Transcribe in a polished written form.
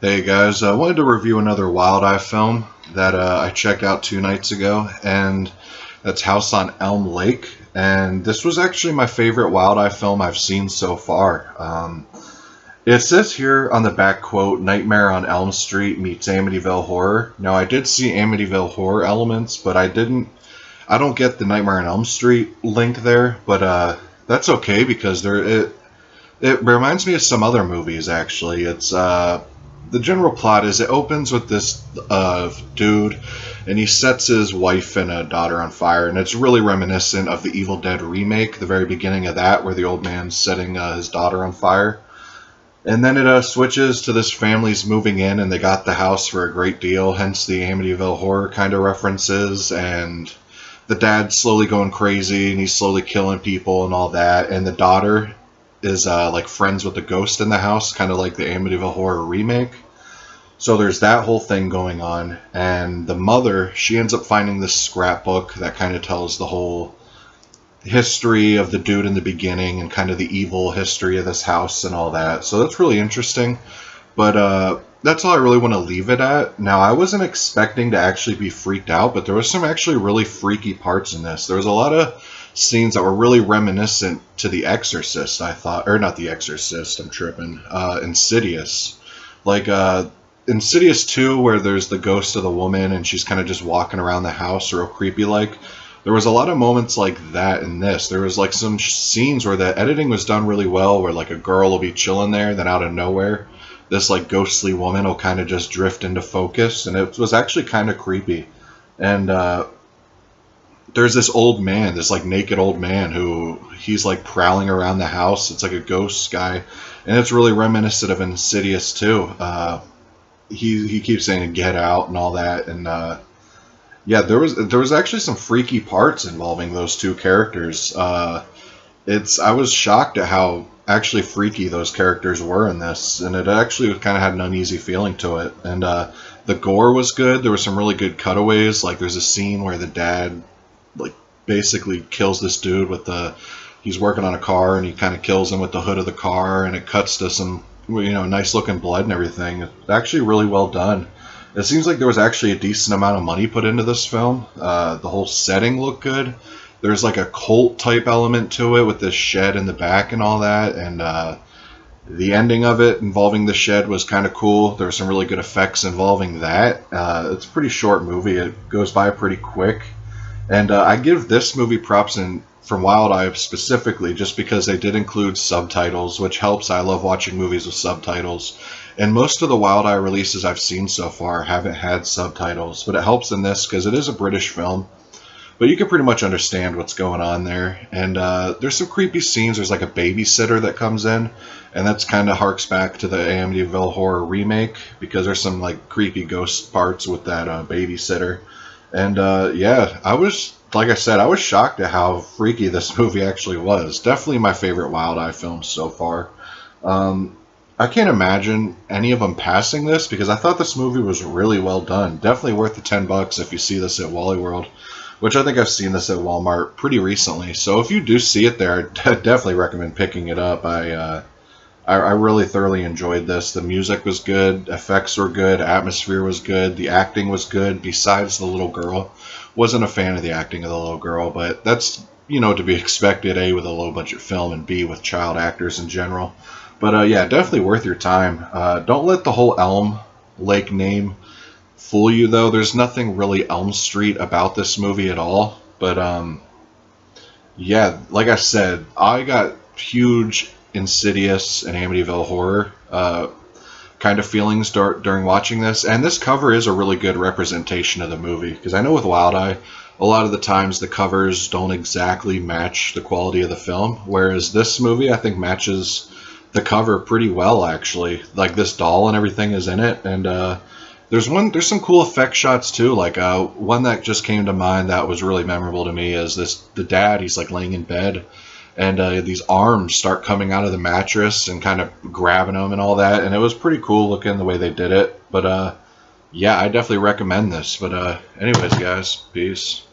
Hey guys, I wanted to review another wildeye film that I checked out 2 nights ago, and that's House on Elm Lake. And this was actually my favorite wildeye film I've seen so far. It says here on the back quote, "Nightmare on Elm Street meets Amityville Horror." Now I did see Amityville Horror elements, but I don't get the Nightmare on Elm Street link there. But that's okay because it reminds me of some other movies actually. It's the general plot is it opens with this dude, and he sets his wife and a daughter on fire, and it's really reminiscent of the Evil Dead remake, the very beginning of that, where the old man's setting his daughter on fire. And then it switches to this family's moving in, and they got the house for a great deal, hence the Amityville Horror kind of references, and the dad's slowly going crazy, and he's slowly killing people and all that, and the daughter is like friends with the ghost in the house, kind of like the Amityville Horror remake. So there's that whole thing going on, and the mother, she ends up finding this scrapbook that kind of tells the whole history of the dude in the beginning and kind of the evil history of this house and all that. So that's really interesting, but that's all I really want to leave it at. Now, I wasn't expecting to actually be freaked out, but there was some actually really freaky parts in this. There was a lot of scenes that were really reminiscent to The Exorcist, I thought, or not The Exorcist, I'm tripping, Insidious. Like, Insidious 2, where there's the ghost of the woman and she's kind of just walking around the house, real creepy like. There was a lot of moments like that in this. There was like some scenes where the editing was done really well, where like a girl will be chilling there, then out of nowhere, this like ghostly woman will kind of just drift into focus, and it was actually kind of creepy. And there's this old man, this like naked old man who he's like prowling around the house. It's like a ghost guy, and it's really reminiscent of Insidious too. He keeps saying "get out" and all that, and yeah, there was actually some freaky parts involving those two characters. I was shocked at how actually freaky those characters were in this, and it actually kind of had an uneasy feeling to it. And the gore was good. There were some really good cutaways. Like there's a scene where the dad like basically kills this dude with he's working on a car, and he kind of kills him with the hood of the car, and it cuts to some nice looking blood and everything. It's actually really well done. It seems like there was actually a decent amount of money put into this film. The whole setting looked good. There's like a cult type element to it with this shed in the back and all that, and the ending of it involving the shed was kind of cool. There were some really good effects involving that. It's a pretty short movie. It goes by pretty quick. And I give this movie props from wildeye specifically just because they did include subtitles, which helps. I love watching movies with subtitles. And most of the wildeye releases I've seen so far haven't had subtitles, but it helps in this because it is a British film. But you can pretty much understand what's going on there. And there's some creepy scenes. There's like a babysitter that comes in, and that's kind of harks back to the Amityville Horror remake because there's some like creepy ghost parts with that babysitter. And yeah, like I said, I was shocked at how freaky this movie actually was. Definitely my favorite wildeye film so far. I can't imagine any of them passing this because I thought this movie was really well done. Definitely worth the $10 if you see this at Wally World, which I think I've seen this at Walmart pretty recently. So if you do see it there, I definitely recommend picking it up. I really thoroughly enjoyed this. The music was good, effects were good, atmosphere was good, the acting was good, besides the little girl. Wasn't a fan of the acting of the little girl, but that's, to be expected, A, with a low-budget film, and B, with child actors in general. But yeah, definitely worth your time. Don't let the whole Elm Lake name fool you, though. There's nothing really Elm Street about this movie at all. But yeah, like I said, I got huge Insidious and Amityville Horror kind of feelings during watching this. And this cover is a really good representation of the movie. Because I know with wildeye, a lot of the times the covers don't exactly match the quality of the film. Whereas this movie, I think, matches the cover pretty well, actually. Like this doll and everything is in it, and there's some cool effect shots too. Like one that just came to mind that was really memorable to me is the dad. He's like laying in bed, and these arms start coming out of the mattress and kind of grabbing him and all that, and it was pretty cool looking the way they did it. But yeah, I definitely recommend this. But anyways, guys, peace.